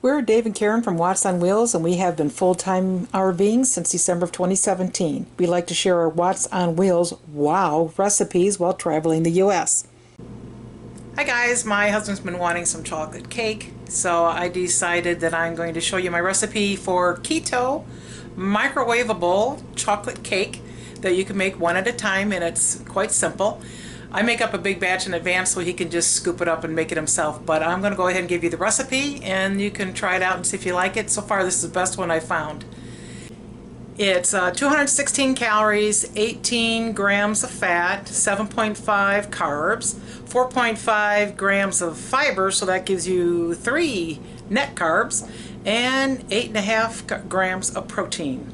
We're Dave and Karen from Watts on Wheels, and we have been full-time RVing since December of 2017. We like to share our Watts on Wheels WoW recipes while traveling the U.S. Hi guys, my husband's been wanting some chocolate cake, so I decided that I'm going to show you my recipe for keto microwavable chocolate cake that you can make one at a time, and it's quite simple. I make up a big batch in advance so he can just scoop it up and make it himself, but I'm going to go ahead and give you the recipe and you can try it out and see if you like it. So far this is the best one I found. It's 216 calories, 18 grams of fat, 7.5 carbs, 4.5 grams of fiber, so that gives you 3 net carbs, and 8.5 grams of protein.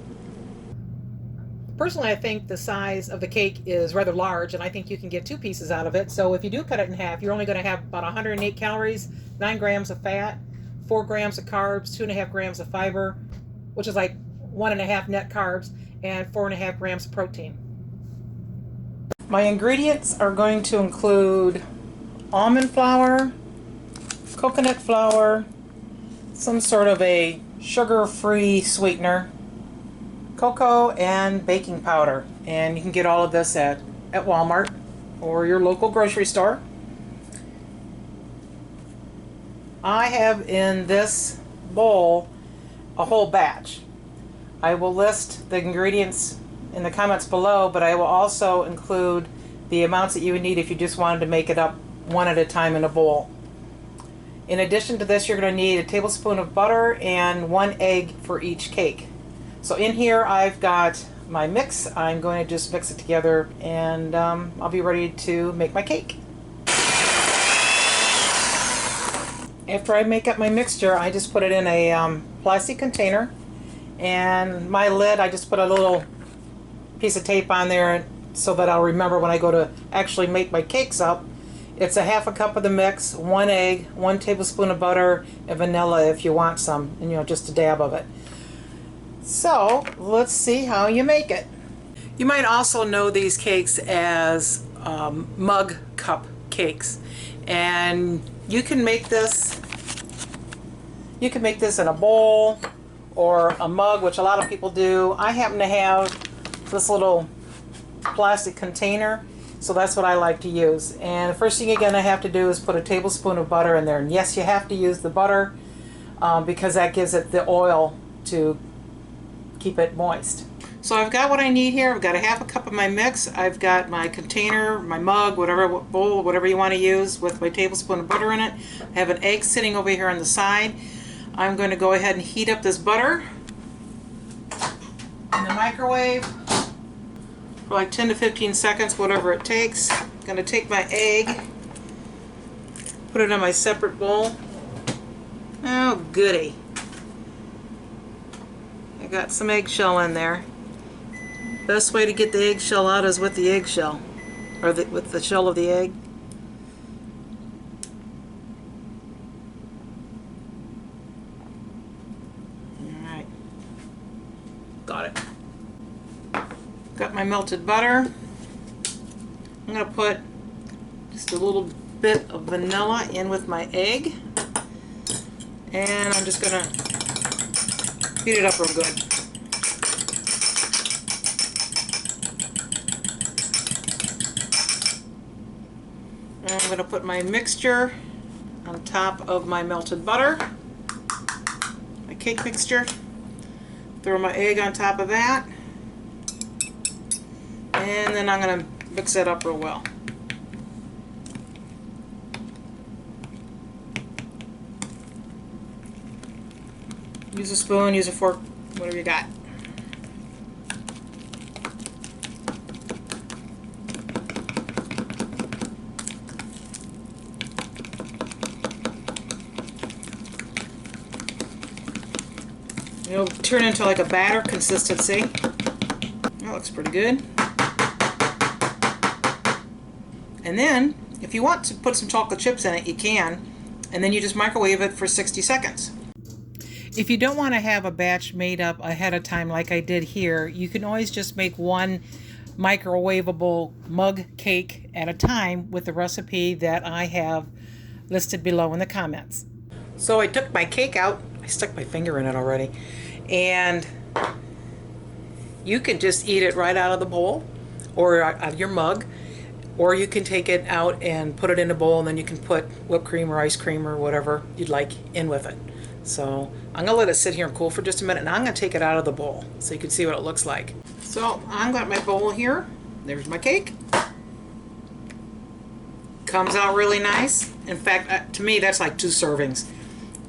Personally, I think the size of the cake is rather large, and I think you can get 2 pieces out of it. So if you do cut it in half, you're only going to have about 108 calories, 9 grams of fat, 4 grams of carbs, 2.5 grams of fiber, which is like 1.5 net carbs, and 4.5 grams of protein. My ingredients are going to include almond flour, coconut flour, some sort of a sugar-free sweetener, cocoa, and baking powder. And you can get all of this at Walmart or your local grocery store. I have in this bowl a whole batch. I will list the ingredients in the comments below, but I will also include the amounts that you would need if you just wanted to make it up one at a time in a bowl. In addition to this, you're going to need a tablespoon of butter and 1 egg for each cake. So in here I've got my mix. I'm going to just mix it together, and I'll be ready to make my cake. After I make up my mixture, I just put it in a plastic container, and my lid, I just put a little piece of tape on there so that I'll remember when I go to actually make my cakes up. It's a 1/2 cup of the mix, 1 egg, 1 tablespoon of butter, and vanilla if you want some, and just a dab of it. So let's see how you make it. You might also know these cakes as mug cup cakes, and you can make this in a bowl or a mug, which a lot of people do. I happen to have this little plastic container, so that's what I like to use. And the first thing you're going to have to do is put a tablespoon of butter in there, and yes, you have to use the butter because that gives it the oil to keep it moist. So I've got what I need here. I've got a 1/2 cup of my mix. I've got my container, my mug, whatever bowl, whatever you want to use, with my tablespoon of butter in it. I have an egg sitting over here on the side. I'm going to go ahead and heat up this butter in the microwave for like 10 to 15 seconds, whatever it takes. I'm going to take my egg, put it in my separate bowl. Oh goody. I got some eggshell in there. Best way to get the eggshell out is with the eggshell, or with the shell of the egg. Alright. Got it. Got my melted butter. I'm going to put just a little bit of vanilla in with my egg. And I'm just going to beat it up real good. And I'm going to put my mixture on top of my melted butter, my cake mixture. Throw my egg on top of that. And then I'm going to mix that up real well. Use a spoon, use a fork, whatever you got. It'll turn into like a batter consistency. That looks pretty good. And then, if you want to put some chocolate chips in it, you can. And then you just microwave it for 60 seconds. If you don't want to have a batch made up ahead of time like I did here, you can always just make one microwavable mug cake at a time with the recipe that I have listed below in the comments. So I took my cake out, stuck my finger in it already. And you can just eat it right out of the bowl or out of your mug, or you can take it out and put it in a bowl, and then you can put whipped cream or ice cream or whatever you'd like in with it. So I'm gonna let it sit here and cool for just a minute, and I'm gonna take it out of the bowl so you can see what it looks like. So I've got my bowl here. There's my cake. Comes out really nice. In fact, to me, that's like 2 servings.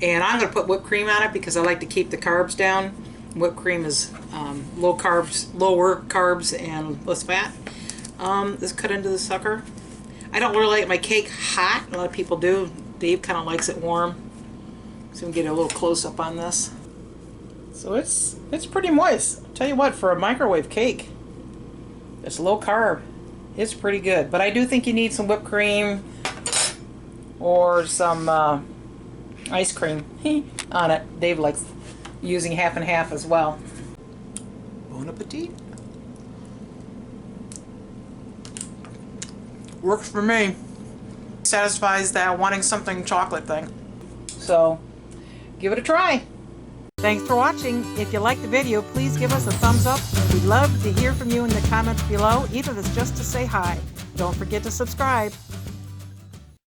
And I'm gonna put whipped cream on it because I like to keep the carbs down. Whipped cream is lower carbs and less fat. Let's cut into the sucker. I don't really like my cake hot. A lot of people do. Dave kind of likes it warm. So we can get a little close up on this. So it's pretty moist. I'll tell you what, for a microwave cake, it's low carb. It's pretty good. But I do think you need some whipped cream or some ice cream on it. Dave likes using half and half as well. Bon appetit. Works for me. Satisfies that wanting something chocolate thing. So, give it a try. Thanks for watching. If you liked the video, please give us a thumbs up. We'd love to hear from you in the comments below, even if it's just to say hi. Don't forget to subscribe.